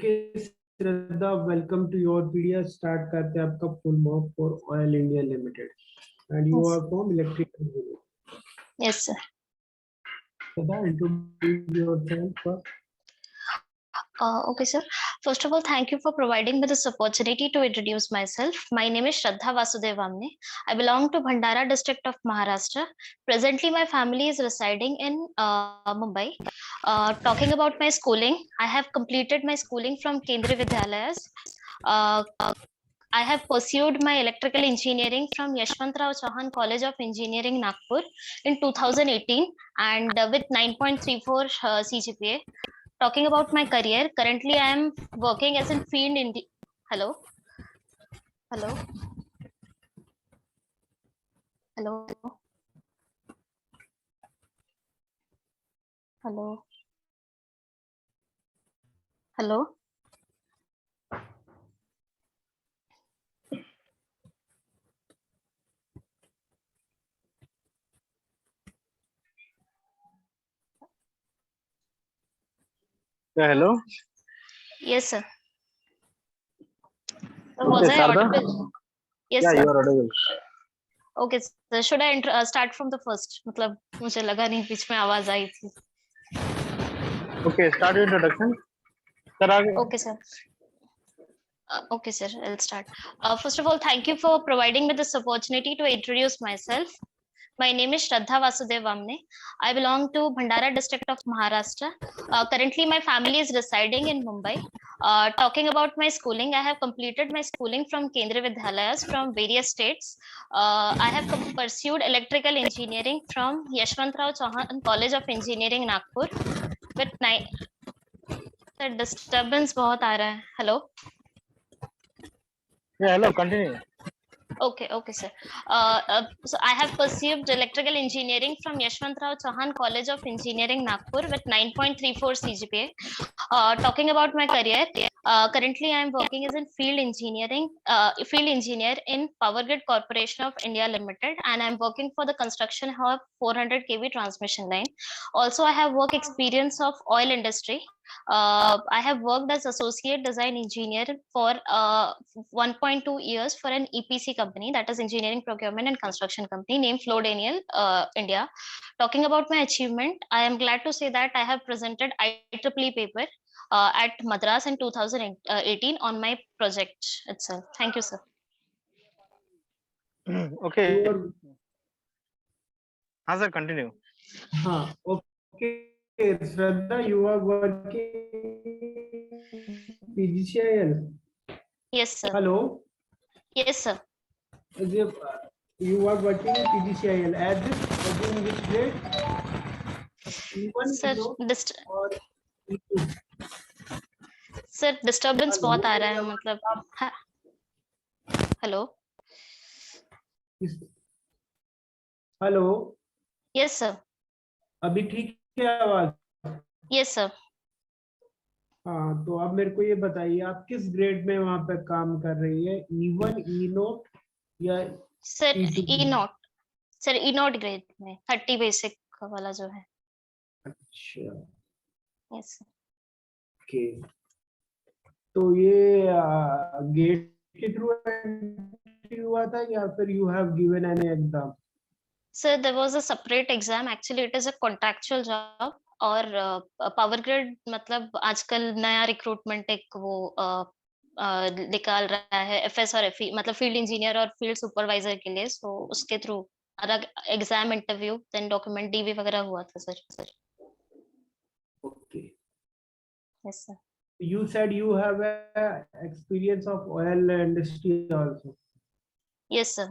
Okay Shraddha, welcome to your pedia. Start करते हैं आपका full mock for oil India limited and you Yes. Are from electrical engineer. Yes, sir. Shraddha, introduce yourself first. Okay, sir. First of all, thank you for providing me this opportunity to introduce myself. My name is Shraddha Vasudevamne. I belong to Bhandara district of Maharashtra. Presently, my family is residing in Mumbai. Talking about my schooling, I have completed my schooling from Kendriya Vidyalayas. I have pursued my electrical engineering from Yashwantrao Chauhan College of Engineering, Nagpur in 2018 and with 9.34 CGPA. Talking about my career, currently I am working as a field in hello hello hello hello hello Yeah, hello. Yes, sir. Okay, Was I Sarda? audible? Yes, Yeah, sir. you are audible. Okay, sir. Should I start from the first? मतलब मुझे लगा नहीं बीच में आवाज आई थी. Okay, start your introduction. Sir, आगे. Okay, sir. Okay, sir. I'll start. First of all, thank you for providing me this opportunity to introduce myself. My name is Shraddha Vasudevamne. I belong to Bhandara district of Maharashtra. Currently, my family is residing in Mumbai. Talking about my schooling, I have completed my schooling from Kendriya Vidyalayas from various states. I have pursued electrical engineering from Yashwantrao Chauhan College of Engineering, Nagpur. With disturbance बहुत आ रहा है. Hello. Yeah, hello. Continue. Okay, sir. So I have pursued electrical engineering from Yashwantrao Chauhan College of Engineering, Nagpur with 9.34 CGPA. Talking about my career, currently I am working as a field engineer in Power Grid Corporation of India Limited, and I am working for the construction of 400 kV transmission line. Also, I have work experience of oil industry. I have worked as associate design engineer for 1.2 years for an EPC company, that is engineering procurement and construction company named Flo Daniel India. Talking about my achievement, I am glad to say that I have presented IEEE paper at Madras in 2018 on my project itself. Thank you, sir. Okay. हाँ sir, continue. हाँ, okay Shraddha, you are working PGCIL. Yes, sir. Hello. Yes, sir. You are working PGCIL at this in which grade? Sir, or sir disturbance बहुत आ रहा है, मतलब hello hello. Yes sir. अभी ठीक है आवाज? Yes sir. हाँ, तो आप मेरे को ये बताइए, आप किस ग्रेड में वहां पे काम कर रही है? E1, E0 या sir E2? E0 sir, E0 grade में 30 बेसिक वाला जो है. अच्छा, यस सर. ओके. तो ये गेट के थ्रू हुआ था या फिर you have given any exam? Sir there was a separate exam. Actually it is a contractual job. और पावर ग्रिड मतलब आजकल नया रिक्रूटमेंट एक वो निकाल रहा है FS और FE, मतलब फील्ड इंजीनियर और फील्ड सुपरवाइजर के लिए. सो उसके थ्रू अलग exam, interview, then document DV वगैरह हुआ था sir. Okay. Yes sir. You said you have a experience of oil industry also. Yes, sir.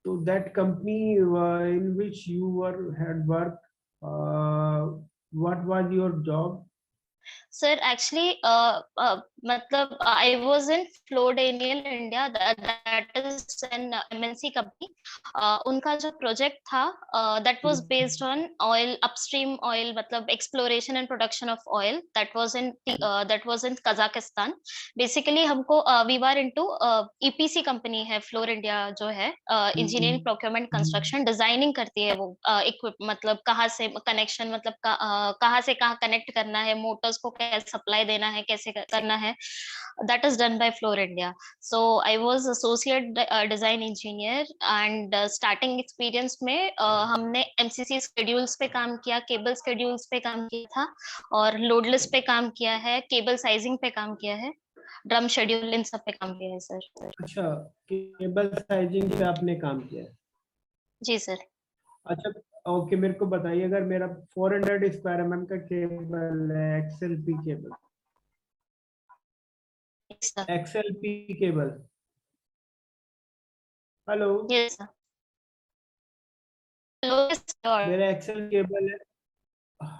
So that company in which you had worked, what was your job? Sir, actually, मतलब I was in Flo Daniel India, that is an MNC company. उनका जो project था, that was based on oil, upstream oil, मतलब exploration and production of oil. That was in Kazakhstan. Basically हमको we were into EPC company है Flo India जो है, engineering procurement construction designing करती है वो, मतलब कहाँ से कनेक्शन, मतलब कहाँ से कहाँ कनेक्ट करना है, मोटर्स को कैसे सप्लाई देना है, कैसे करना है, that is done by Floor India. So I was associate design engineer and starting experience में हमने MCC schedules पे काम किया, cable schedules पे काम किया था और loadless पे काम किया है, cable sizing पे काम किया है, ड्रम शेड्यूल, इन सब पे काम किया है सर। अच्छा, केबल साइजिंग पे आपने काम किया है? जी सर। अच्छा, ओके, मेरे को बताइए, अगर मेरा 400 स्क्वायर mm का केबल है, XLP cable, XLP cable, hello, yes sir. Hello, मेरा एक्सेल केबल है,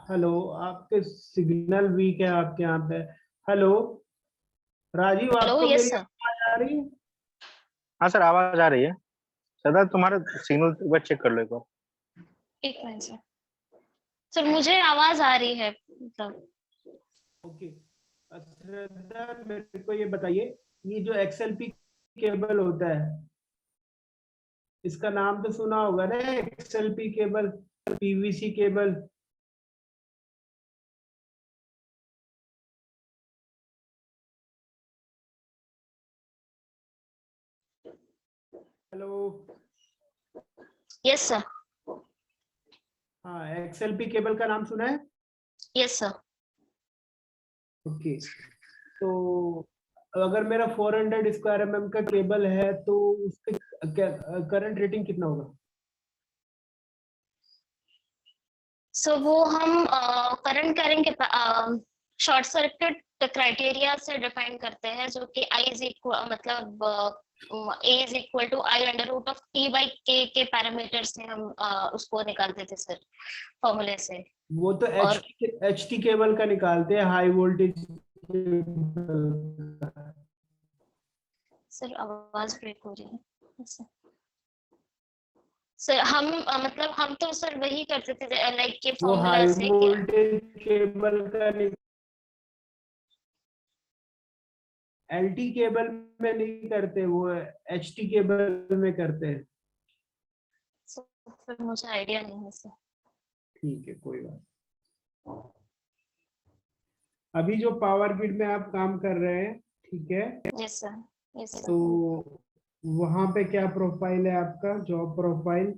हेलो, आपके सिग्नल वीक है आपके यहाँ पे, हेलो राजीव, हेलो, आपको यस मेरी सर। आवाज आ रही है? हाँ सर, आवाज आ रही है। सदा तुम्हारा सिग्नल एक बार चेक कर लो एक बार। एक मिनट सर। सर मुझे आवाज आ रही है, मतलब। ओके, श्रद्धा, मेरे को ये बताइए, ये जो XLP केबल होता है, इसका नाम तो सुना होगा ना, XLP cable, PVC cable. Hello, yes sir. हाँ, XLP केबल का नाम सुना है? Yes sir. ओके, तो अगर मेरा 400 स्क्वायर mm का केबल है तो उसके करंट रेटिंग कितना होगा? सो वो हम करंट कैरिंग के शॉर्ट सर्किट क्राइटेरिया से डिफाइन करते हैं, जो कि I इज इक्वल, मतलब A is equal to I under root of T by K के पैरामीटर से हम उसको निकालते थे सर, फॉर्मूले से। वो तो और HT केबल का निकालते हैं, हाई वोल्टेज। सर आवाज ब्रेक हो रही है सर। हम मतलब हम तो सर वही करते थे लाइक के वो फॉर्मूला हाई से कि वोल्टेज केबल का LT केबल में नहीं करते, वो HT केबल में करते हैं। फिर मुझे आइडिया नहीं है सर। ठीक है, कोई बात। अभी जो पावर ग्रिड में आप काम कर रहे हैं, ठीक है, यस सर। यस तो सर। वहां पे क्या प्रोफाइल है आपका, जॉब प्रोफाइल?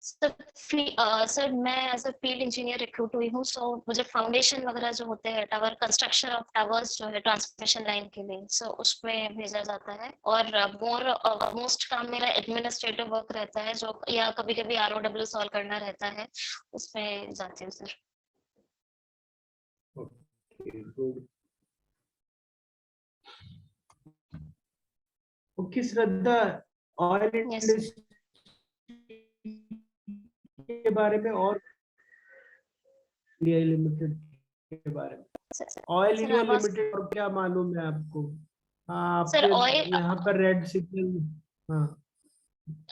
सर मैं as a field engineer recruit हुई हूँ, सो मुझे फाउंडेशन वगैरह जो होते हैं, टावर कंस्ट्रक्शन ऑफ टावर्स जो है ट्रांसमिशन लाइन के लिए, सो उसमें भेजा जाता है। और मोस्ट काम मेरा एडमिनिस्ट्रेटिव वर्क रहता है, जो या कभी कभी ROW सॉल्व करना रहता है, उसमें जाती हूँ सर। Okay, good. ओके श्रद्धा, ऑयल यस इंडस्ट्री के बारे में और इंडिया लिमिटेड के बारे में, सर। ऑयल सर इंडिया आवाज। लिमिटेड और क्या मालूम है आपको? हाँ, सर आपके ऑयल। यहाँ पर रेड सिग्नल। हाँ,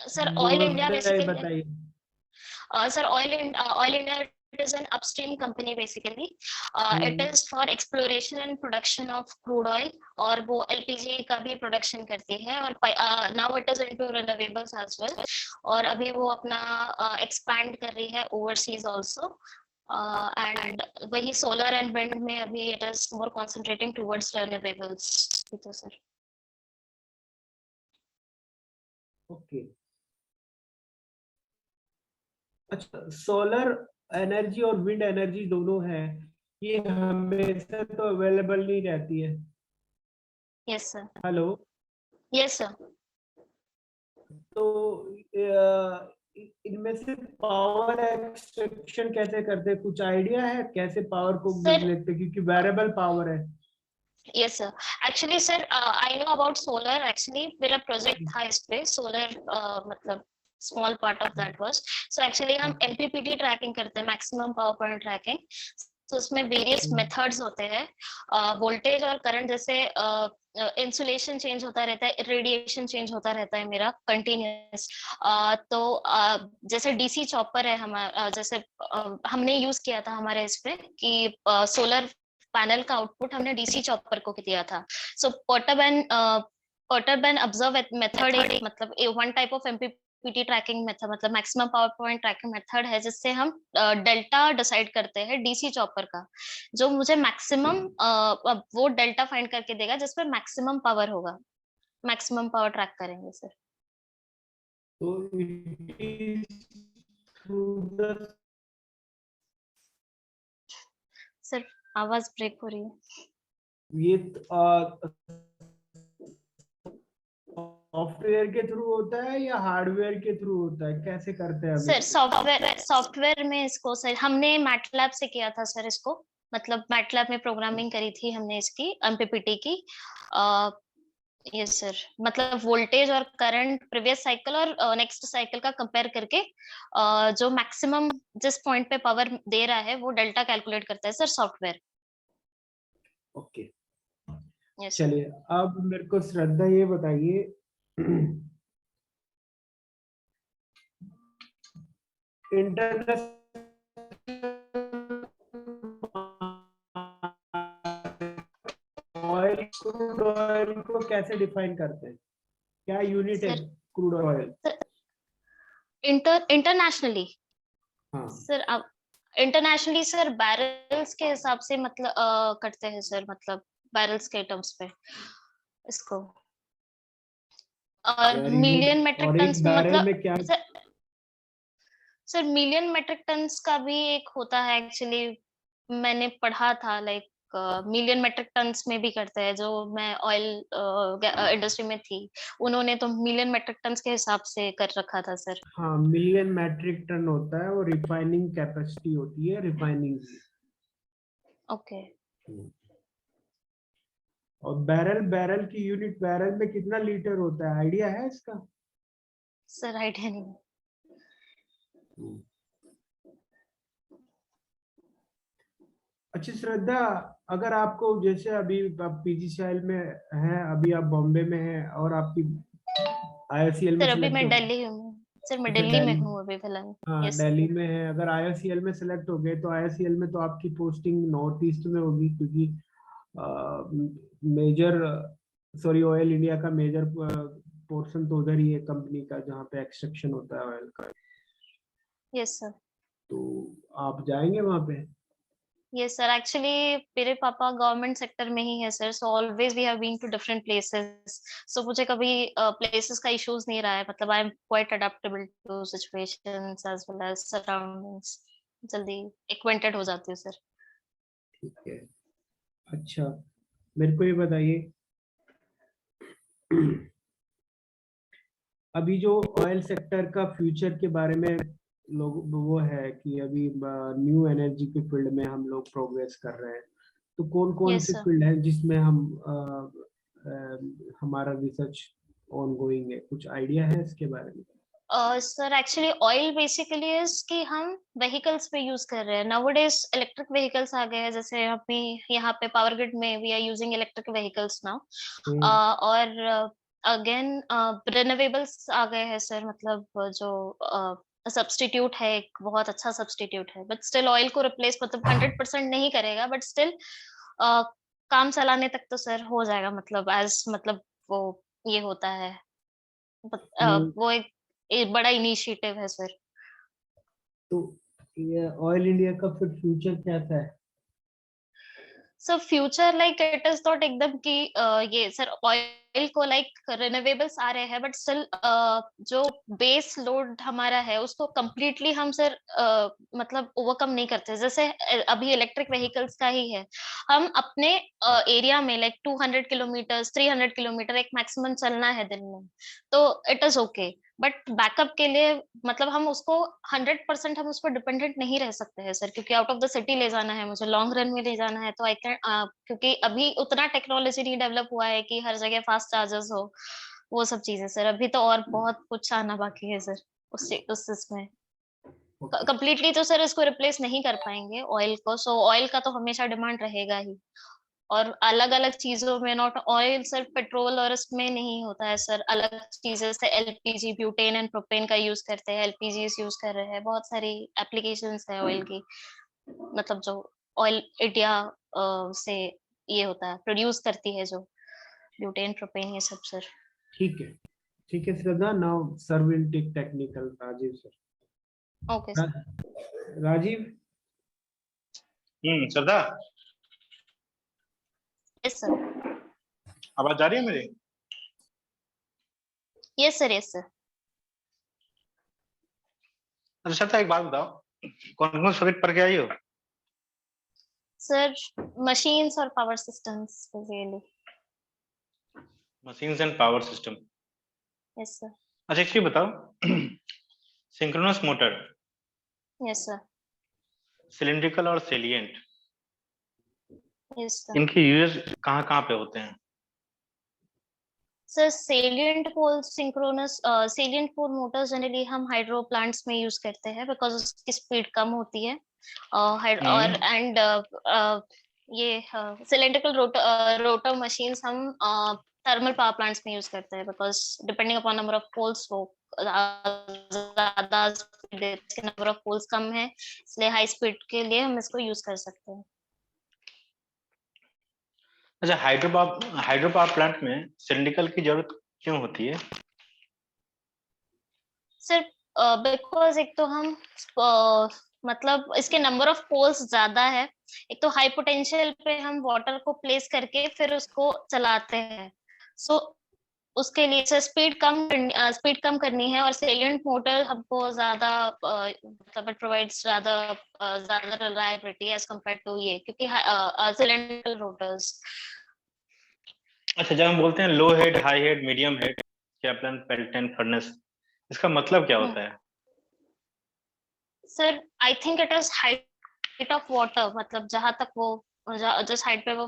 सर ऑयल इंडिया बेसिकली, बताइए। sir, oil India, it is an upstream company basically. It is for exploration and production of crude oil, और वो LPG का भी प्रोडक्शन करती है, और now it is into renewables as well, और अभी वो अपना expand कर रही है overseas also, and वही solar and wind में अभी it is more concentrating towards renewables. तो सर ओके, अच्छा, सोलर एनर्जी और विंड एनर्जी दोनों है, ये हमेशा तो अवेलेबल नहीं रहती है। Yes sir. Hello, yes sir. तो इनमें से पावर एक्सट्रैक्शन कैसे करते हैं, कुछ आइडिया है कैसे पावर को सर लेते हैं, क्योंकि वेरिएबल पावर है। yes sir, actually sir, I know about solar, actually मेरा प्रोजेक्ट था इस पे सोलर, मतलब small part of that was, so actually हम MPPT ट्रैकिंग करते हैं, मैक्सिमम पावर पॉइंट ट्रैकिंग। तो उसमें वेरियस मेथड्स होते हैं, वोल्टेज और करंट, जैसे इंसुलेशन चेंज होता रहता है, रेडिएशन चेंज होता रहता है मेरा कंटिन्यूस। तो जैसे DC चॉपर है हमारा, जैसे हमने यूज किया था हमारे इस पे कि सोलर पैनल का आउटपुट हमने DC चॉपर को दिया था। सो पर्टरबैन ऑब्जर्व मेथड, मतलब one type of MPPT PT tracking method मतलब maximum power point tracking method है, जिससे हम डेल्टा डिसाइड करते हैं डीसी चॉपर का, जो मुझे मैक्सिमम वो डेल्टा फाइंड करके देगा जिसमें मैक्सिमम पावर होगा, मैक्सिमम पावर ट्रैक करेंगे सर। तो it is through the sir आवाज ब्रेक हो रही है। ये सॉफ्टवेयर के थ्रू होता है या हार्डवेयर के थ्रू होता है, कैसे करते हैं अभी? सर सॉफ्टवेयर में इसको सर हमने मैटलैब से किया था सर इसको, मतलब मैटलैब में प्रोग्रामिंग करी थी हमने इसकी एमपीपीटी की। यस सर, मतलब वोल्टेज और करंट प्रीवियस साइकिल और नेक्स्ट साइकिल का कंपेयर करके जो मैक्सिमम जिस पॉइंट पे पावर दे रहा है वो डेल्टा कैलकुलेट करता है सर सॉफ्टवेयर। ओके यस चलिए, अब मेरे को श्रद्धा ये बताइए ऑयल, क्रूड ऑयल को कैसे डिफाइन करते हैं, क्या यूनिट है सर क्रूड ऑयल? इंटरनेशनली हाँ सर, अब इंटरनेशनली सर बैरल्स के हिसाब से मतलब करते हैं सर, मतलब बैरल्स के टर्म्स पे इसको, और यार मिलियन यूनिट, मेट्रिक और एक टन्स में बैरल मतलब में क्या? सर मिलियन मेट्रिक टन्स का भी एक होता है एक्चुअली, मैंने पढ़ा था लाइक मिलियन मेट्रिक टन्स में भी करते हैं, जो मैं ऑयल इंडस्ट्री में थी उन्होंने तो मिलियन मेट्रिक टन्स के हिसाब से कर रखा था सर। हाँ, मिलियन मैट्रिक टन होता है, वो रिफाइनिंग कैपेसिटी होती है, रिफाइनिंग की। ओके और बैरल, बैरल की यूनिट, बैरल में कितना लीटर होता है, आइडिया है इसका? सर आइडिया नहीं। अच्छा श्रद्धा, अगर आपको जैसे अभी आप पीजीसीएल में हैं, अभी आप बॉम्बे में हैं और आपकी आईओसीएल में सर अभी सिलेक्ट मैं हो, दिल्ली हूँ सर, मैं अच्छा दिल्ली में दिल्ली, हूँ अभी फिलहाल। हाँ यस दिल्ली में है, अगर आईओसीएल में सिलेक्ट हो गए तो आईओसीएल में तो आपकी पोस्टिंग नॉर्थ ईस्ट में होगी, क्योंकि मेजर, सॉरी, ऑयल इंडिया का मेजर पोर्शन तो उधर ही है कंपनी का, जहाँ पे एक्सट्रैक्शन होता है ऑयल का। Yes sir. तो आप जाएंगे वहां पे? यस सर, एक्चुअली मेरे पापा गवर्नमेंट सेक्टर में ही है sir, so always we have been to different places, so मुझे कभी प्लेसेस का इश्यूज नहीं रहा है, मतलब I am quite adaptable to situations as well as surroundings, जल्दी एक्वेंटेड हो जाती हूँ सर। ठीक है। अच्छा, मेरे को ये बताइए अभी जो ऑयल सेक्टर का फ्यूचर के बारे में लोग वो है कि अभी न्यू एनर्जी के फील्ड में हम लोग प्रोग्रेस कर रहे हैं, तो कौन कौन यस से सर। फील्ड है जिसमें हम हमारा रिसर्च ऑन गोइंग है, कुछ आइडिया है इसके बारे में? Sir actually oil basically is कि हम व्हीकल्स पे यूज कर रहे हैं, नाउअडेज इलेक्ट्रिक व्हीकल्स आ गए हैं, जैसे अभी यहाँ पे पावर ग्रिड में we are using electric vehicles now, और अगेन रिन्यूएबल्स आ गए हैं सर, मतलब जो सब्स्टिट्यूट है, एक बहुत अच्छा सब्स्टिट्यूट है, बट स्टिल ऑयल को रिप्लेस मतलब 100% नहीं करेगा, बट स्टिल काम चलाने तक तो सर हो जाएगा, मतलब एज मतलब वो ये होता है, वो एक बड़ा इनिशिएटिव है सर। तो ये ऑयल इंडिया का फिर फ्यूचर कैसा है? So future like it is not एकदम कि ये सर ऑयल को लाइक रिन्यूएबल्स आ रहे हैं, बट स्टिल जो बेस लोड हमारा है उसको कंप्लीटली हम सर मतलब ओवरकम नहीं करते, जैसे अभी इलेक्ट्रिक व्हीकल्स का ही है, हम अपने एरिया में लाइक 200 किलोमीटर 300 किलोमीटर एक मैक्सिमम चलना है दिन में, तो it is okay, but backup के लिए मतलब हम उसको 100% हम उस पर डिपेंडेंट नहीं रह सकते हैं सर, क्योंकि आउट ऑफ द सिटी ले जाना है मुझे, लॉन्ग रन में ले जाना है, तो आई कैन क्योंकि अभी उतना टेक्नोलॉजी नहीं डेवलप हुआ है कि हर जगह फास्ट चार्जर्स हो, वो सब चीजें सर अभी तो और बहुत कुछ आना बाकी है सर उस इसमें। ओके कंप्लीटली तो सर इसको रिप्लेस नहीं कर पाएंगे ऑयल को, सो ऑयल का तो हमेशा डिमांड रहेगा ही, और अलग अलग चीजों में, नॉट ऑयल सिर्फ पेट्रोल और इसमें नहीं होता है सर, अलग चीजें से एलपीजी ब्यूटेन एंड प्रोपेन का यूज करते हैं, एलपीजी यूज कर रहे हैं, बहुत सारी एप्लीकेशंस है ऑयल की, मतलब जो ऑयल इंडिया से ये होता है प्रोड्यूस करती है जो ब्यूटेन प्रोपेन ये सब सर। ठीक है, ठीक है Shraddha, now serve in tech technical Rajeev sir. Okay, sir. Rajeev, Shraddha, Yes, sir. आवाज आ रही है मेरी? Yes, sir. Yes, sir. अच्छा श्रद्धा, एक बात बताओ, कौन कौन सब्जेक्ट पढ़ के आई हो? Sir, machines or power systems, basically. Machines and power system. Yes, sir. अच्छा एक चीज बताओ, synchronous motor, Yes, sir. Cylindrical और सेलिएंट, Yes, sir. इनके यूज कहाँ कहाँ पे होते हैं? Sir salient pole synchronous salient pole motors generally हम हाइड्रो प्लांट्स में यूज करते हैं बिकॉज उसकी स्पीड कम होती है और एंड ये सिलेंड्रिकल रोटर मशीन्स हम थर्मल पावर प्लांट्स में यूज करते हैं because depending upon number of poles वो ज्यादा नंबर ऑफ पोल्स कम है, इसलिए हाई स्पीड के लिए हम इसको यूज कर सकते हैं। अच्छा, हाइड्रो पावर प्लांट में सिलिंड्रिकल की जरूरत क्यों होती है? सिर्फ बिकॉज एक तो हम मतलब इसके नंबर ऑफ पोल्स ज्यादा है, एक तो हाई पोटेंशियल पे हम वाटर को प्लेस करके फिर उसको चलाते हैं, सो उसके लिए स्पीड कम करनी है और सेलिएंट मोटर हमको ज्यादा मतलब इट प्रोवाइड्स ज्यादा रिलायबिलिटी एज कंपेयर टू ये, क्योंकि सिलेंड्रिकल रोटर्स। अच्छा, जब हम बोलते हैं low head, high head, medium head, Kaplan, Pelton, furnace, इसका मतलब क्या होता है? Sir I think it is height of water, मतलब जहां तक वो जिस हाइट पे वो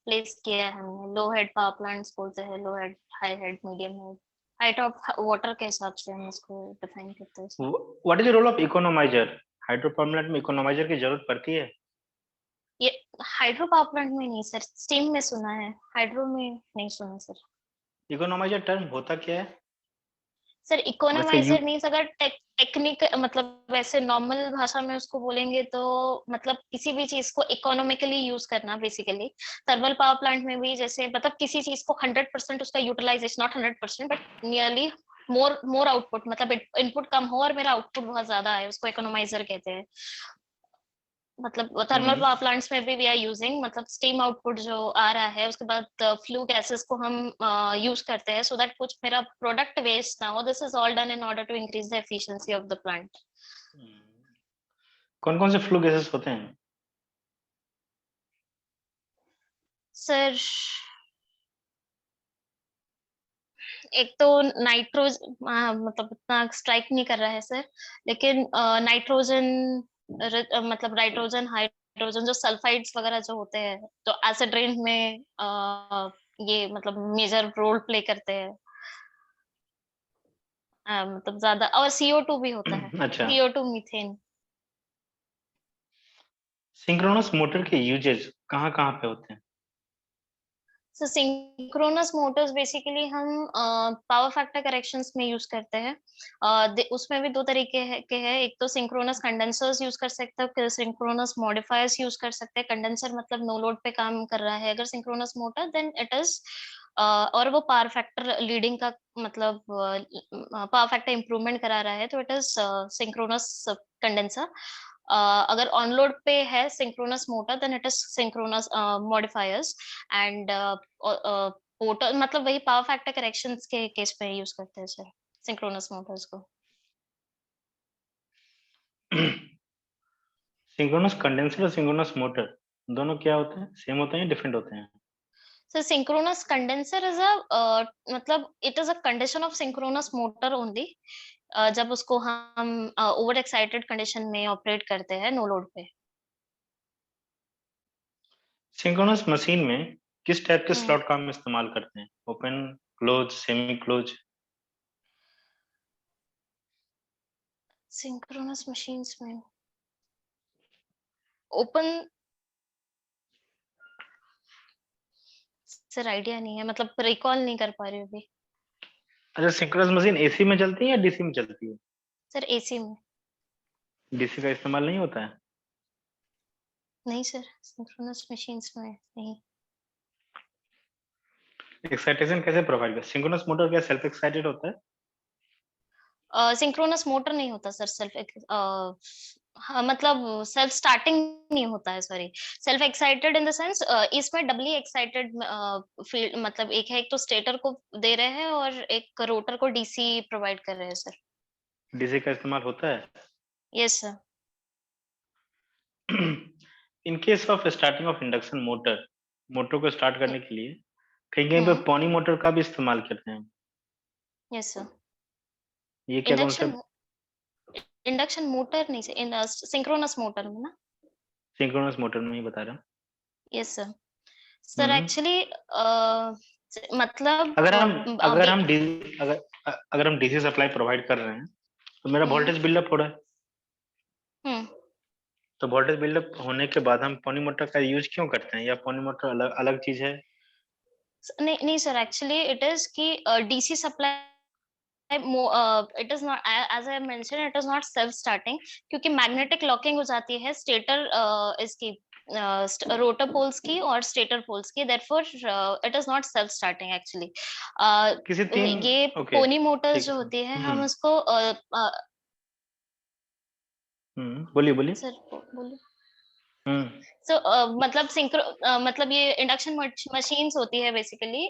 प्लेस किया है हमने, लो हेड पावर प्लांट्स बोलते हैं, low head, high head, medium head, height of water के हिसाब से हम इसको डिफाइन करते हैं। What is the role of economiser? Hydro power plant में इकोनोमाइजर की जरूरत पड़ती है? ये हाइड्रो पावर प्लांट में नहीं सर, स्टीम में सुना है, हाइड्रो में नहीं सुना सर। इकोनोमाइजर टर्म होता क्या है? सर वैसे यू इकोनोमाइजर मीन्स अगर टेक्निक मतलब वैसे नॉर्मल भाषा में उसको बोलेंगे तो मतलब किसी भी चीज को इकोनॉमिकली यूज करना बेसिकली। थर्मल पावर प्लांट में भी जैसे मतलब किसी चीज को 100% उसका utilization, not 100% but nearly more output, मतलब इनपुट कम हो और मेरा आउटपुट बहुत ज्यादा है, उसको इकोनोमाइजर कहते हैं। मतलब थर्मल पावर प्लांट्स में भी वी आर यूजिंग, मतलब स्टीम आउटपुट जो आ रहा है उसके बाद फ्लू गैसेस को हम यूज करते हैं सो दैट कुछ मेरा प्रोडक्ट वेस्ट ना हो। This is all done in order to increase the efficiency of the plant. कौन कौन से फ्लू गैसेस होते हैं? सर एक तो नाइट्रोज मतलब इतना स्ट्राइक नहीं कर रहा है सर, लेकिन नाइट्रोजन मतलब नाइट्रोजन, हाइड्रोजन, जो सल्फाइड्स वगैरह जो होते हैं तो एसिड रेन में ये मतलब मेजर रोल प्ले करते हैं। मतलब ज्यादा, और CO2 भी होता है, अच्छा, CO2 मीथेन। सिंक्रोनस मोटर के यूजेज कहाँ कहाँ पे होते हैं? सो सिंक्रोनस मोटर्स बेसिकली हम पावर फैक्टर करेक्शंस में यूज करते हैं। उसमें भी दो तरीके के हैं, एक तो सिंक्रोनस कंडेंसर्स यूज कर सकते हो, सिंक्रोनस मॉडिफायर्स यूज कर सकते हैं। कंडेंसर मतलब नो लोड पे काम कर रहा है अगर synchronous motor, then it is और वो पावर फैक्टर लीडिंग का मतलब पावर फैक्टर इंप्रूवमेंट करा रहा है तो इट इज सिंक्रोनस कंडेंसर। अगर ऑन लोड पे है synchronous motor then it is synchronous modifiers. And motor मतलब वही पावर फैक्टर करेक्शंस के केस पे यूज करते हैं सर सिंक्रोनस मोटर्स को। सिंक्रोनस कंडेंसर और सिंक्रोनस मोटर दोनों क्या होते हैं? सेम होते हैं या डिफरेंट होते हैं? So synchronous condenser is a मतलब it is a condition of synchronous motor only जब उसको हम ओवर एक्साइटेड कंडीशन में ऑपरेट करते हैं नो लोड पे। सिंक्रोनस मशीन में किस टाइप के स्लॉट का हम इस्तेमाल करते हैं? Open, close, semi close? Synchronous machines में ओपन सर आइडिया नहीं है, मतलब रिकॉल नहीं कर पा रही हूँ अभी। अच्छा, सिंक्रोनस मशीन एसी में चलती है या डीसी में चलती है? सर एसी में। डीसी का इस्तेमाल नहीं होता है? नहीं सर, सिंक्रोनस मशीन्स में नहीं। एक्साइटेशन कैसे प्रोवाइड कर? सिंक्रोनस मोटर क्या सेल्फ एक्साइटेड होता है? सिंक्रोनस मोटर नहीं होता सर, हाँ, मतलब सेल्फ स्टार्टिंग नहीं होता है, sorry, self excited in the sense इसमें डबली एक्साइटेड फील्ड, मतलब एक तो स्टेटर को दे रहे हैं और एक रोटर को डीसी प्रोवाइड कर रहे हैं सर। डीसी का इस्तेमाल होता है? Yes sir. In case of starting of induction motor, motor को स्टार्ट करने के लिए कहीं कहीं पे पॉनी मोटर का भी इस्तेमाल करते हैं। Yes sir. ये क्या इंडक्शन कॉन्सेप्ट? इंडक्शन मोटर नहीं से, इन सिंक्रोनस मोटर में ना। सिंक्रोनस मोटर में ही बता रहा यस सर। सर हूँ। एक्चुअली मतलब अगर हम अगर अभी हम डी अगर अगर हम डीसी सप्लाई प्रोवाइड कर रहे हैं तो मेरा वोल्टेज बिल्डअप हो रहा है, हम्म तो वोल्टेज बिल्डअप होने के बाद हम पॉनी मोटर का यूज क्यों करते हैं, या पॉनी मोटर अलग अलग चीज है? नहीं नहीं सर, एक्चुअली इट इज कि DC supply it is not, as I mention, it is not self starting, क्योंकि मैग्नेटिक लॉकिंग हो जाती है स्टेटर इसकी रोटर पोल्स की और स्टेटर पोल्स की, therefore it is not self starting actually. किसी तीन ये ओके पोनी मोटर्स ठीक जो है होती है, हम हम्म उसको बोलिए बोलिए सर बोलिए। हम्म सो मतलब मतलब ये इंडक्शन मशीन्स होती है बेसिकली,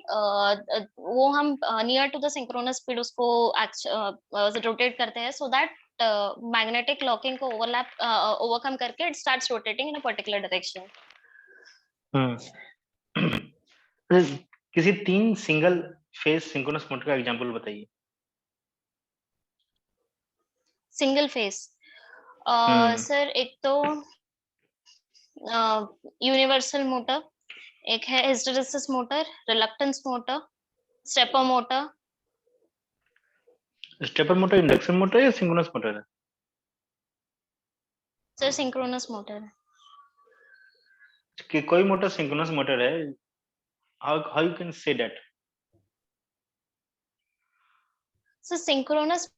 वो हम near to the synchronous speed उसको रोटेट करते हैं, सो दैट मैग्नेटिक लॉकिंग को ओवरकम करके it starts rotating in a particular direction. Hmm किसी तीन सिंगल फेज सिंक्रोनस मोटर का एग्जांपल बताइए। सिंगल फेस, हम्म सर एक तो यूनिवर्सल मोटर, एक है hysteresis motor, reluctance motor, stepper motor. Stepper motor induction motor या सिंक्रोनस मोटर है? Sir synchronous motor. कि कोई मोटर सिंक्रोनस मोटर है, how you can say that? So synchronous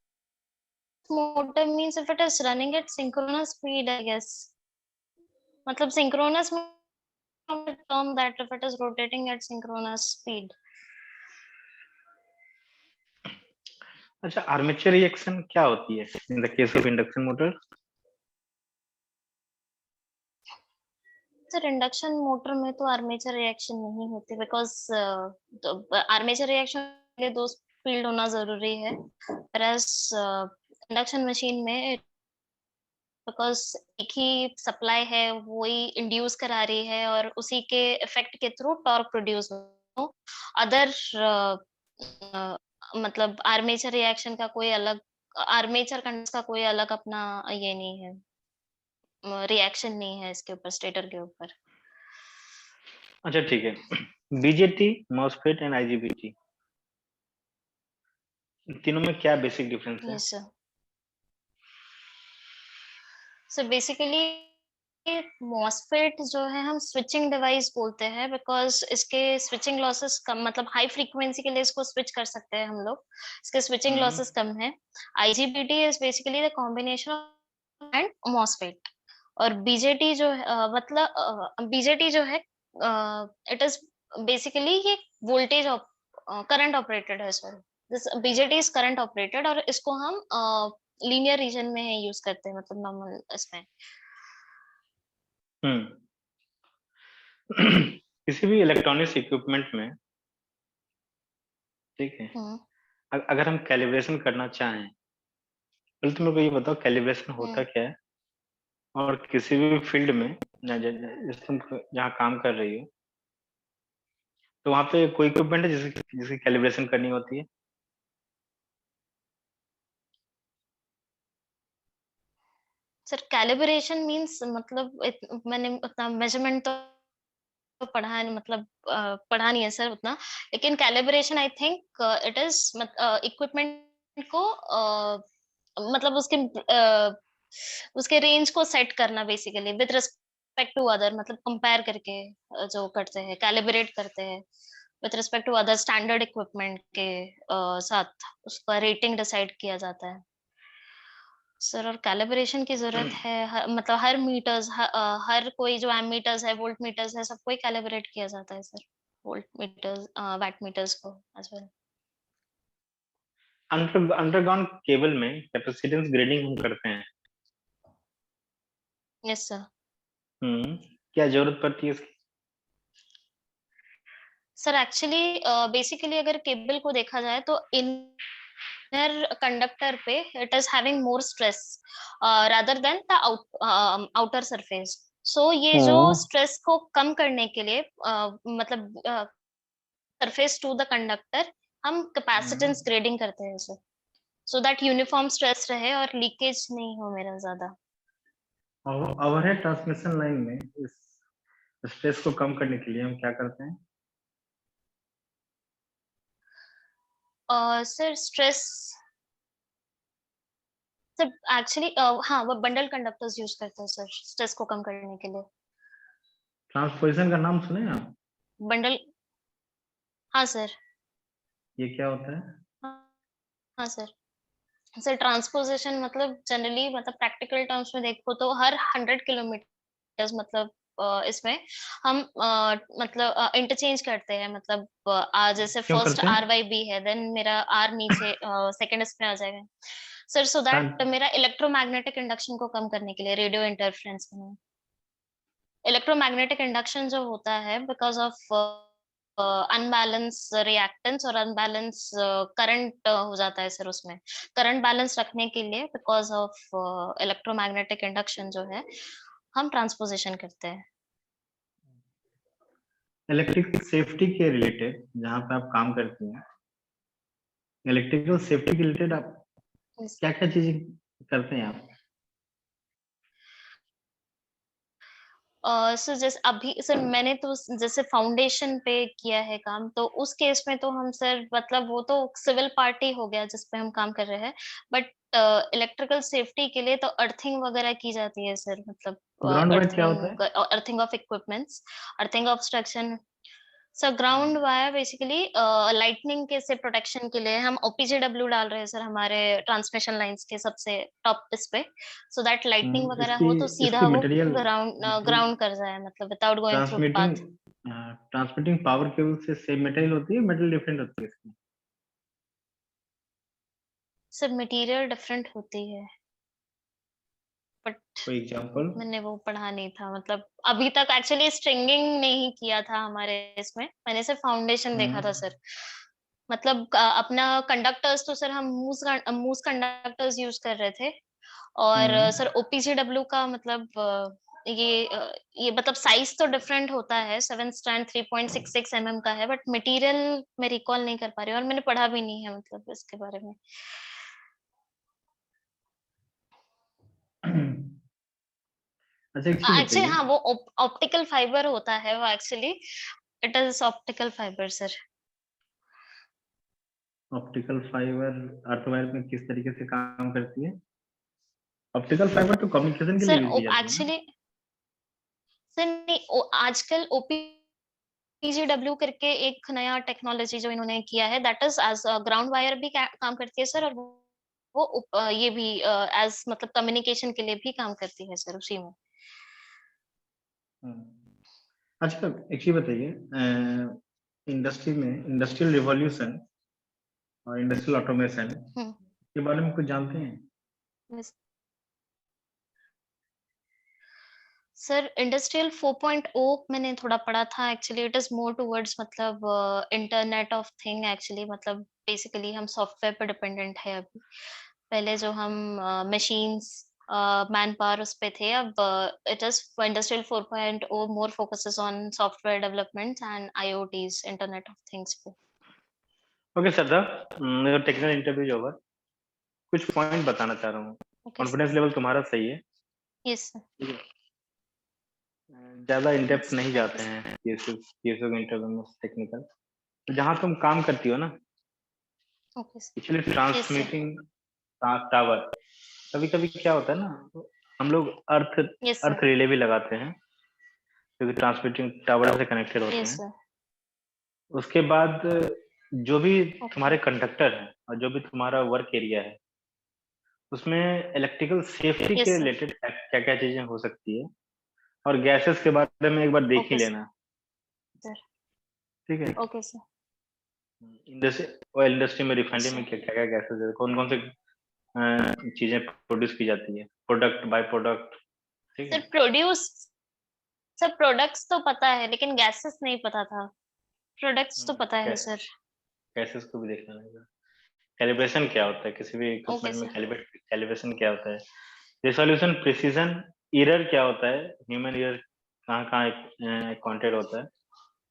motor means if it is running at synchronous speed, I guess. मतलब synchronous term that if it is rotating at synchronous speed. अच्छा, armature reaction क्या होती है in the case of induction motor? Sir induction motor में तो armature reaction नहीं होती, because armature reaction के दो फील्ड होना जरूरी है, whereas इंडक्शन मशीन में बिकॉज एक ही सप्लाई है, वही इंड्यूस करा रही है और उसी के इफेक्ट के थ्रू टॉर्क प्रोड्यूस हो। अदर मतलब आर्मेचर रिएक्शन का कोई अलग, आर्मेचर कंडक्टर्स का कोई अलग अपना ये नहीं है, रिएक्शन नहीं है इसके ऊपर, स्टेटर के ऊपर। अच्छा ठीक है, बीजेटी, मॉसफेट एंड आईजीबीटी, तीनों में क्या बेसिक डिफरेंस है? Yes sir. So basically MOSFET जो है हम स्विचिंग डिवाइस बोलते हैं, बिकॉज इसके स्विचिंग लॉसेस कम, मतलब हाई फ्रीक्वेंसी के लिए इसको स्विच कर सकते हैं हम लोग, इसके स्विचिंग लॉसेस कम है। IGBT is basically the combination of and MOSFET. और बीजेटी जो है मतलब बीजेटी जो है इट इज बेसिकली ये वोल्टेज करंट ऑपरेटेड है sir, this BJT is current operated, और इसको हम लीनियर रीजन में यूज करते हैं, मतलब नॉर्मल इसमें। हम्म किसी भी इलेक्ट्रॉनिक्स इक्विपमेंट में, ठीक है, हम्म अगर हम कैलिब्रेशन करना चाहें, पहले तो मेरे को ये बताओ कैलिब्रेशन होता हम्म क्या है, और किसी भी फील्ड में जैसे तुम जहाँ काम कर रही हो, तो वहाँ पे कोई इक्विपमेंट है जिसकी जिसकी कैलिब्रेशन करनी होती है? सर कैलिब्रेशन मींस मतलब मैंने उतना मेजरमेंट तो पढ़ा नहीं, मतलब पढ़ा नहीं है सर उतना, लेकिन calibration I think it is equipment को मतलब उसके रेंज को सेट करना basically with respect to other, मतलब कंपेयर करके जो करते हैं, कैलिब्रेट करते हैं with respect to other standard equipment के साथ उसका रेटिंग डिसाइड किया जाता है सर। और कैलिब्रेशन की जरूरत है मतलब हर मीटर्स, हर कोई जो एमीटर्स है, वोल्ट मीटर्स है, सबको ही कैलिब्रेट किया जाता है sir, volt meters, watt meters को एज वेल। अंडरग्राउंड केबल में कैपेसिटेंस ग्रेडिंग हम करते हैं। Yes sir. क्या जरूरत पड़ती है इसकी? सर एक्चुअली बेसिकली अगर केबल को देखा जाए तो इनर कंडक्टर पे it is having more stress rather than the outer surface. So ये जो स्ट्रेस को कम करने के लिए मतलब सरफेस टू द कंडक्टर हम कैपेसिटेंस ग्रेडिंग करते हैं sir, so that uniform stress रहे और लीकेज नहीं हो मेरा ज्यादा। ओवरहेड ट्रांसमिशन लाइन में इस स्ट्रेस को कम करने के लिए हम क्या करते हैं? सर स्ट्रेस सर एक्चुअली हाँ वो बंडल कंडक्टर्स यूज करते हैं सर स्ट्रेस को कम करने के लिए। ट्रांसपोजिशन का नाम सुने आप? बंडल, हाँ सर। ये क्या होता है? हाँ सर। सर ट्रांसपोजिशन मतलब जनरली मतलब प्रैक्टिकल टर्म्स में देखो तो हर 100 किलोमीटर मतलब इसमें हम मतलब इंटरचेंज करते हैं मतलब जैसे क्यों फर्स्ट करते हैं? RYB है देन मेरा R नीचे सेकंड इसमें आ जाएगा सर, सो दैट मेरा इलेक्ट्रोमैग्नेटिक इंडक्शन को कम करने के लिए रेडियो इंटरफेरेंस में। इलेक्ट्रोमैग्नेटिक इंडक्शन जो होता है बिकॉज ऑफ अनबैलेंस रिएक्टेंस और अनबैलेंस करंट हो जाता है सर उसमें। करंट बैलेंस रखने के लिए बिकॉज ऑफ इलेक्ट्रोमैग्नेटिक इंडक्शन जो है हम ट्रांसपोजिशन करते हैं। इलेक्ट्रिक सेफ्टी के रिलेटेड जहाँ पे आप काम करती हैं, इलेक्ट्रिकल सेफ्टी के रिलेटेड आप क्या क्या चीजें करते हैं आप? सर जैसे अभी सर मैंने तो जैसे फाउंडेशन पे किया है काम, तो उस केस में तो हम सर मतलब वो तो सिविल पार्टी हो गया जिसपे हम काम कर रहे हैं, बट इलेक्ट्रिकल सेफ्टी के लिए तो अर्थिंग वगैरह की जाती है सर, मतलब ग्राउंड वायर क्या होता है? Earthing of equipments, earthing obstruction. Sir ground wire basically lightning के से प्रोटेक्शन के लिए हम OPGW डाल रहे हैं सर हमारे ट्रांसमिशन लाइंस के सबसे टॉप इस पे, सो दैट लाइटनिंग वगैरह इसकी हो तो सीधा इसकी वो मटेरियल ग्राउंड कर जाए मतलब without going through transmitting path. Transmitting power cable से सेम मटेरियल होती है, मटेरियल डिफरेंट होती है इसकी? सर मटेरियल डिफरेंट होती है बट कोई एग्जांपल? मैंने वो पढ़ा नहीं था, मतलब अभी तक एक्चुअली स्ट्रिंगिंग नहीं किया था हमारे इसमें, मैंने सिर्फ फाउंडेशन देखा था सर। मतलब अपना कंडक्टर्स तो सर हम मूस कंडक्टर्स यूज कर रहे थे, और सर OPGW का मतलब ये मतलब साइज तो डिफरेंट होता है, 7 स्ट्रैंड 3.66 mm का है, बट मटेरियल मैं रिकॉल नहीं कर पा रही हूँ और मैंने पढ़ा भी नहीं है मतलब इसके बारे में। अच्छा एक चीज एक्चुअली बताइए। हाँ वो ऑप्टिकल फाइबर होता है वो actually, it is optical fibre sir. Optical fibre earth wire में किस तरीके से काम करती है? ऑप्टिकल फाइबर तो कम्युनिकेशन के लिए सर यूज की जाती है ना? एक्चुअली सर नहीं आजकल OPGW करके एक नया टेक्नोलॉजी जो इन्होंने किया है that is as ground wire भी काम करती है सर, और वो ये भी एज मतलब कम्युनिकेशन के लिए भी काम करती है सर उसी में। अच्छा एक चीज बताइए, इंडस्ट्री में इंडस्ट्रियल रिवॉल्यूशन और इंडस्ट्रियल ऑटोमेशन के बारे में कुछ जानते हैं? सर इंडस्ट्रियल 4.0 मैंने थोड़ा पढ़ा था actually, it is more towards मतलब इंटरनेट ऑफ थिंग एक्चुअली, मतलब बेसिकली हम सॉफ्टवेयर पर डिपेंडेंट है अभी, पहले जो हम मशीन्स मैन पावर उस पे थे, अब it is industrial 4.0 more focuses on software development and IoTs internet of things पे। ओके श्रद्धा, मेरा टेक्निकल इंटरव्यू ओवर। कुछ पॉइंट बताना चाह रहा हूँ। कॉन्फिडेंस लेवल तुम्हारा सही है? Yes sir. ज्यादा इन डेप्थ नहीं जाते हैं PSO के इंटरव्यू में टेक्निकल। तो जहाँ तुम काम करती हो ना, okay sir. Actually transmitting tower, कभी कभी क्या होता है ना, हम लोग अर्थ यस अर्थ सर। रिले भी लगाते हैं क्योंकि ट्रांसमिटिंग टावर से कनेक्टेड होते यस हैं। सर। उसके बाद जो भी तुम्हारे ओके। कंडक्टर हैं और जो भी तुम्हारा वर्क एरिया है, उसमें इलेक्ट्रिकल सेफ्टी के यस सर। रिलेटेड क्या क्या चीजें हो सकती है, और गैसेस के बारे में एक बार देख ही ओके लेना। सर। ठीक है? Okay sir. Industry, oil industry में रिफाइनरी में क्या क्या गैसेस है, कौन कौन से चीजें प्रोड्यूस की जाती है, प्रोडक्ट बाय प्रोडक्ट, ठीक है। सर प्रोड्यूस, सर प्रोडक्ट्स तो पता है लेकिन गैसेस नहीं पता था। प्रोडक्ट्स तो पता है सर। गैसेस को भी देखना है। कैलिब्रेशन क्या होता है, किसी भी ओके इक्विपमेंट में सर। कैलिब्रेशन क्या होता है, रिजोल्यूशन, प्रिसीजन, एरर क्या होता है, ह्यूमन एरर कहाँ कहाँ काउंटेड होता है,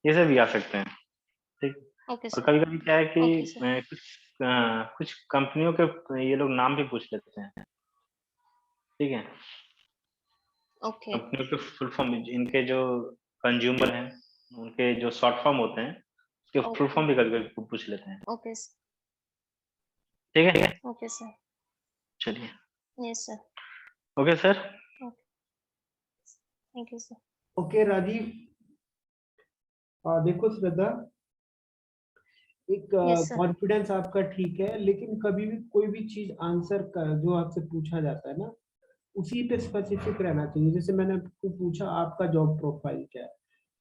ये सब भी आ सकते हैं, ठीक। ओके और सर। कभी कभी क्या है कि ओके सर। कुछ कंपनियों के ये लोग नाम भी पूछ लेते हैं, ठीक है। ओके। कंपनियों के फुल फॉर्म, इनके जो कंज्यूमर हैं उनके जो शॉर्ट फॉर्म होते हैं उसके फुल ओके। फॉर्म भी कभी कभी पूछ लेते हैं, ओके सर। ठीक है। Okay sir. चलिए, yes sir. Okay sir. Thank you sir. Okay Rajeev, देखो श्रद्धा, एक यस सर। कॉन्फिडेंस आपका ठीक है, लेकिन कभी भी कोई भी चीज आंसर कर जो आपसे पूछा जाता है ना, उसी पे स्पेसिफिक रहना चाहिए। जैसे मैंने आपको पूछा आपका जॉब प्रोफाइल क्या है,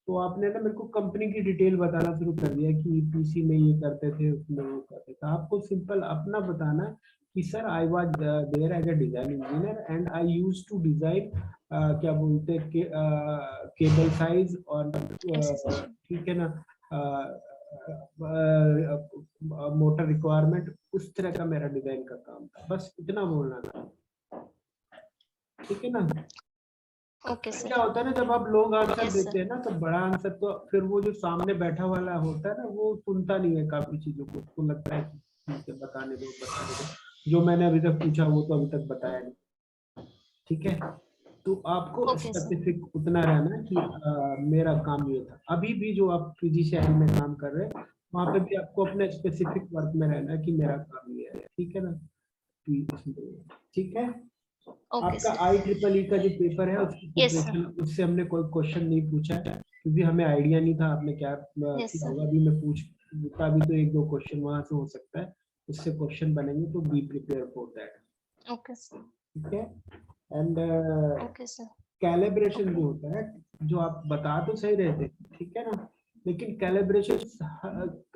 तो आपने ना मेरे को कंपनी की डिटेल बताना शुरू कर दिया कि पीसी में ये करते थे, उसमें वो करते थे। आपको सिंपल अपना बताना है कि sir I was there as a design engineer and I used to design, क्या बोलते हैं केबल साइज और ठीक है ना, मोटर रिक्वायरमेंट, उस तरह का मेरा डिजाइन का काम था। बस इतना बोलना था, ठीक है ना। ओके क्या सर। होता है ना, जब आप लोग आंसर यस देते सर। हैं ना, तो बड़ा आंसर तो फिर वो जो सामने बैठा वाला होता है ना, वो सुनता नहीं है काफी चीजों को, उसको लगता है कि ठीक है बताने दो, जो मैंने अभी तक पूछा वो तो अभी तक बताया नहीं, ठीक है। तो आपको ओके सर। स्पेसिफिक उतना रहना है कि मेरा काम ये था। अभी भी जो आप पीजी शहर में काम कर रहे हैं, वहां पे भी आपको अपने स्पेसिफिक वर्क में रहना है कि मेरा काम ये है, ठीक है ना। ठीक है। ओके आपका सर। IEEE का जो पेपर है उसकी यस सर। प्रिपरेशन, उससे हमने कोई क्वेश्चन नहीं पूछा है, क्योंकि हमें आइडिया नहीं था आपने क्या यस किया सर। होगा। अभी मैं पूछता भी तो एक दो क्वेश्चन वहां से हो सकता है, उससे क्वेश्चन बनेंगे, तो be prepare for that, okay sir. ठीक है। And okay sir. कैलिब्रेशन जो होता है, जो आप बता तो सही रहे थे, ठीक है ना, लेकिन कैलिब्रेशन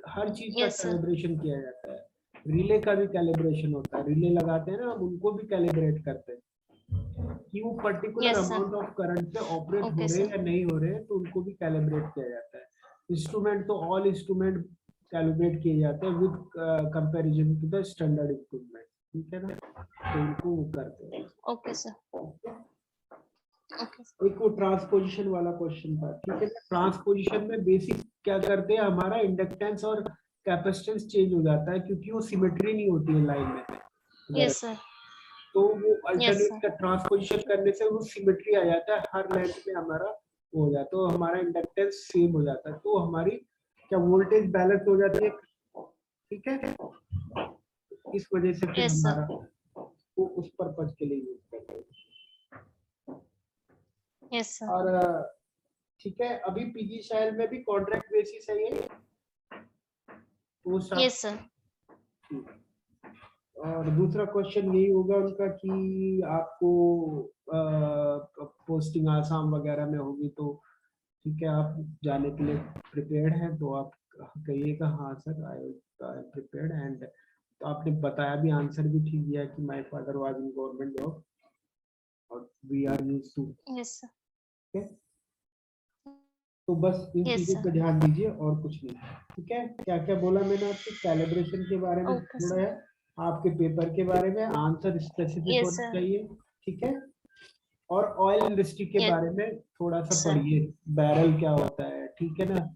हर चीज का यस सर। कैलिब्रेशन किया जाता है। रिले का भी कैलिब्रेशन होता है, रिले लगाते हैं ना, हम उनको भी कैलिब्रेट करते हैं कि वो particular yes sir. Amount of current पे ऑपरेट हो ओके रहे हैं सर। या नहीं हो रहे हैं, तो उनको भी कैलिब्रेट किया जाता है। इंस्ट्रूमेंट तो ऑल इंस्ट्रूमेंट कैलिब्रेट किए जाते हैं with comparison to the standard equipment, ठीक है ना, तो उनको वो करते हैं। Okay sir. ओके। एक वो ट्रांसपोजिशन वाला क्वेश्चन था, ठीक है। ट्रांसपोजिशन में बेसिक क्या करते हैं, हमारा इंडक्टेंस और कैपेसिटेंस चेंज हो जाता है, क्योंकि वो सिमेट्री नहीं होती है लाइन में। Yes sir. तो वो यस अल्टरनेट सर। का ट्रांसपोजिशन करने से वो सिमेट्री आ जाता है, हर लेंथ में हमारा हो जाता है, तो हमारा इंडक्टेंस सेम हो जाता है, तो हमारी क्या वोल्टेज बैलेंस हो जाती है, ठीक है। इस वजह से फिर यस सर। हमारा वो उस पर्पज के लिए यूज करते हैं। Yes sir. और ठीक है, अभी पीजी शहर में भी कॉन्ट्रैक्ट बेसिस है ये, वो सब। Yes sir. और दूसरा क्वेश्चन यही होगा उनका कि आपको पोस्टिंग आसाम वगैरह में होगी, तो ठीक है, आप जाने के लिए प्रिपेयर्ड हैं, तो आप कहिएगा हाँ sir I am prepared. And तो आपने बताया भी, आंसर भी ठीक दिया कि my father was in government job और we are used to, yes sir. ठीक है। तो बस इन यस चीजों सर। पे ध्यान दीजिए और कुछ नहीं, ठीक है। क्या क्या बोला मैंने आपको, कैलिब्रेशन के बारे में ओके थोड़ा सर। है, आपके पेपर के बारे में आंसर स्पेसिफिक यस होना सर। चाहिए, ठीक है। और ऑयल इंडस्ट्री के यस बारे में थोड़ा सा सर। पढ़िए, बैरल क्या होता है, ठीक है ना।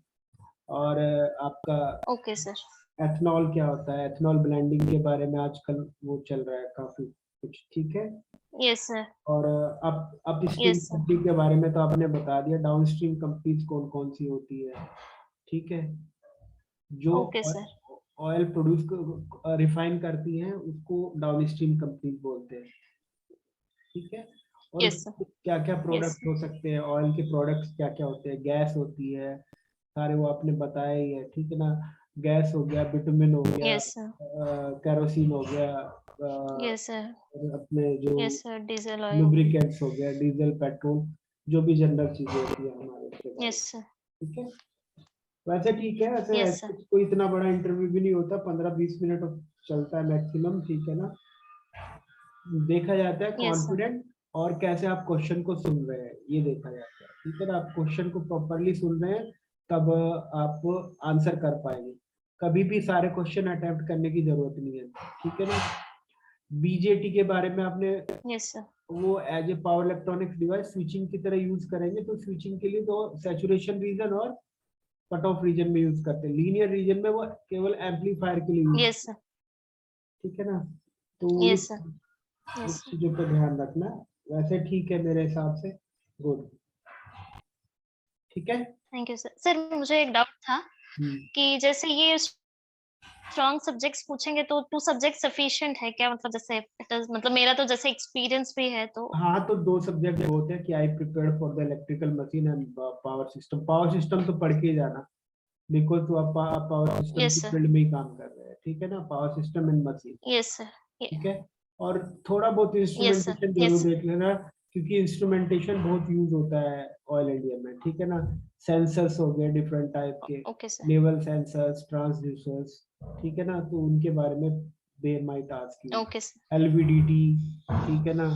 और आपका ओके सर। एथनॉल क्या होता है, एथनॉल ब्लेंडिंग के बारे में आजकल वो चल रहा है काफी कुछ, ठीक है। Yes sir. और अपस्ट्रीम यस सर। कंपनी के बारे में तो आपने बता दिया, डाउनस्ट्रीम कंपनीज कौन कौन सी होती है, ठीक है। जो okay sir. Oil produce refine करती हैं उसको डाउनस्ट्रीम कंपनीज बोलते हैं, ठीक है। और यस सर। क्या क्या यस प्रोडक्ट हो सकते हैं, ऑयल के प्रोडक्ट्स क्या क्या होते हैं, गैस होती है, सारे वो आपने बताया ही है, ठीक है ना। गैस हो गया, बिटुमिन हो गया, यस सर। केरोसिन हो गया, यस सर। और अपने जो yes sir. Diesel oil. Lubricants हो गया, डीजल पेट्रोल, जो भी जनरल चीजें होती है हमारे उसके बारे में, यस सर। ठीक है। वैसे ठीक है, ऐसे Yes, sir. कोई इतना बड़ा इंटरव्यू भी नहीं होता, 15-20 मिनट चलता है मैक्सिमम, ठीक है ना। देखा जाता है Yes, sir. कॉन्फिडेंट और कैसे आप क्वेश्चन को सुन रहे हैं, ये देखा जाता है, ठीक है ना। आप क्वेश्चन को प्रॉपरली सुन रहे हैं तब आप आंसर कर पाएंगे। कभी भी सारे क्वेश्चन अटेम्प्ट करने की जरूरत नहीं है, ठीक है ना। बीजेटी के बारे में आपने, Yes, sir. वो as a power electronics device switching की तरह यूज करेंगे, तो स्विचिंग के लिए तो सैचुरेशन रीजन और कट ऑफ रीजन में यूज करते हैं। लीनियर रीजन में वो केवल एम्पलीफायर के लिए यूज, Yes, sir. ठीक है ना। तो Yes, sir. इस Yes, sir. चीजों पर ध्यान रखना। वैसे ठीक है मेरे हिसाब से, गुड, ठीक है। Thank you, sir. सर मुझे एक डाउट था कि जैसे ये स्ट्रॉन्ग सब्जेक्ट्स पूछेंगे तो 2 सब्जेक्ट सफिशिएंट है क्या? मतलब जैसे मतलब मेरा तो जैसे एक्सपीरियंस भी है तो। हाँ, तो 2 सब्जेक्ट होते हैं कि आई prepared for the electrical machine and power system. Power system तो पढ़ के ही जाना, बिकॉज तो आप पावर सिस्टम Yes, की sir. फील्ड में ही काम कर रहे हैं, ठीक है ना। Power system and machine, Yes, sir. ठीक है। और थोड़ा बहुत Yes, sir. इंस्ट्रूमेंटेशन Yes, जरूर sir. देख लेना, क्योंकि इंस्ट्रूमेंटेशन बहुत यूज होता है ऑयल इंडिया में, ठीक है ना। सेंसर्स हो गए डिफरेंट टाइप के, Okay, sir. Level sensors, transducers, ठीक है ना, तो उनके बारे में they might ask you. Okay, sir. LVDT, ठीक है ना,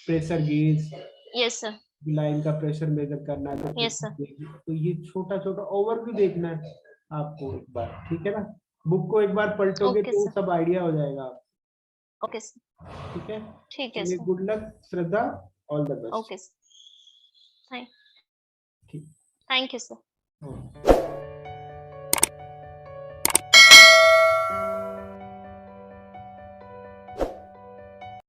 pressure gauge, Yes, sir. Line का प्रेशर मेजर करना है तो Yes, sir. तो ये छोटा छोटा ओवरव्यू देखना है आपको एक बार, ठीक है ना। बुक को एक बार पलटोगे Okay, तो sir. सब आइडिया हो जाएगा आपको, Okay, sir. ठीक है। ठीक है चलिए, sir. Good luck Shraddha, all the best. Okay, sir. ठीक। Thank you, sir. ओके।